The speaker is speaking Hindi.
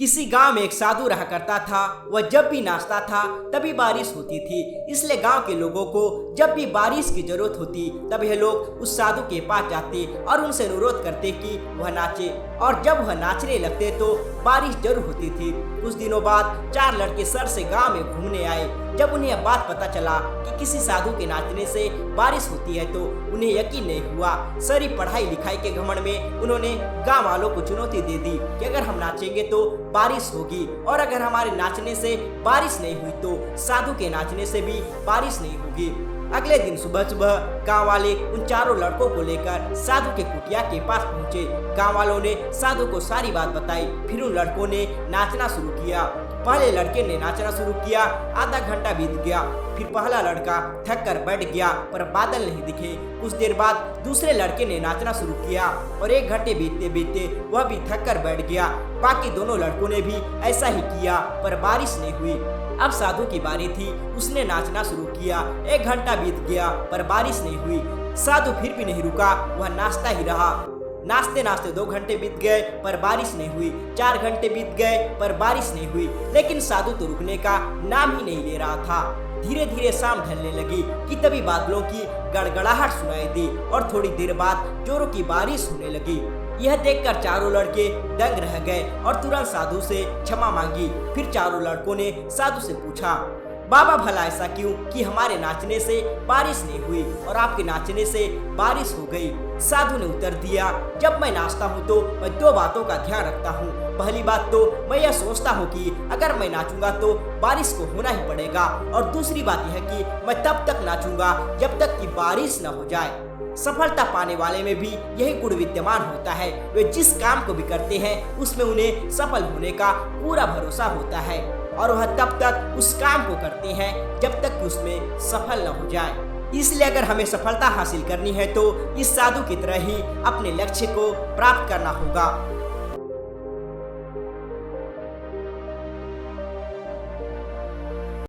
किसी गांव में एक साधु रहा करता था। वह जब भी नाचता था तभी बारिश होती थी। इसलिए गांव के लोगों को जब भी बारिश की जरूरत होती तब यह लोग उस साधु के पास जाते और उनसे अनुरोध करते कि वह नाचे। और जब वह नाचने लगते तो बारिश जरूर होती थी। कुछ दिनों बाद 4 लड़के शहर से गांव में घूमने आए। जब उन्हें यह बात पता चला कि किसी साधु के नाचने से बारिश होती है तो उन्हें यकीन नहीं हुआ। सारी पढ़ाई लिखाई के घमंड में उन्होंने गांव वालों को चुनौती दे दी कि अगर हम नाचेंगे तो बारिश होगी, और अगर हमारे नाचने से बारिश नहीं हुई तो साधु के नाचने से भी बारिश नहीं होगी। अगले दिन सुबह सुबह गांव वाले उन 4 लड़कों को लेकर साधु के कुटिया के पास पहुंचे। गांव वालों ने साधु को सारी बात बताई। फिर उन लड़कों ने नाचना शुरू किया। पहले लड़के ने नाचना शुरू किया। आधा घंटा बीत गया। फिर पहला लड़का थक कर बैठ गया पर बादल नहीं दिखे। कुछ देर बाद दूसरे लड़के ने नाचना शुरू किया और 1 घंटे बीतते बीतते वह भी थक कर बैठ गया। बाकी दोनों लड़कों ने भी ऐसा ही किया पर बारिश नहीं हुई। अब साधु की बारी थी। उसने नाचना शुरू किया। 1 घंटा बीत गया पर बारिश नहीं हुई। साधु फिर भी नहीं रुका, वह नाचता ही रहा। नाचते नाचते 2 घंटे बीत गए पर बारिश नहीं हुई। 4 घंटे बीत गए पर बारिश नहीं हुई। लेकिन साधु तो रुकने का नाम ही नहीं ले रहा था। धीरे धीरे शाम ढलने लगी कि तभी बादलों की गड़गड़ाहट सुनाई दी और थोड़ी देर बाद जोरों की बारिश होने लगी। यह देखकर 4 लड़के दंग रह गए और तुरंत साधु से क्षमा मांगी। फिर 4 लड़कों ने साधु से पूछा, बाबा भला ऐसा क्यों कि हमारे नाचने से बारिश नहीं हुई और आपके नाचने से बारिश हो गई। साधु ने उत्तर दिया, जब मैं नाचता हूँ तो मैं 2 बातों का ध्यान रखता हूँ। पहली बात तो मैं यह सोचता हूँ कि अगर मैं नाचूंगा तो बारिश को होना ही पड़ेगा, और दूसरी बात यह कि मैं तब तक नाचूंगा जब तक कि बारिश न हो जाए। सफलता पाने वाले में भी यही गुण विद्यमान होता है। वे जिस काम को भी करते हैं उसमें उन्हें सफल होने का पूरा भरोसा होता है, और वह तब तक उस काम को करते हैं जब तक कि उसमें सफल न हो जाए। इसलिए अगर हमें सफलता हासिल करनी है तो इस साधु की तरह ही अपने लक्ष्य को प्राप्त करना होगा।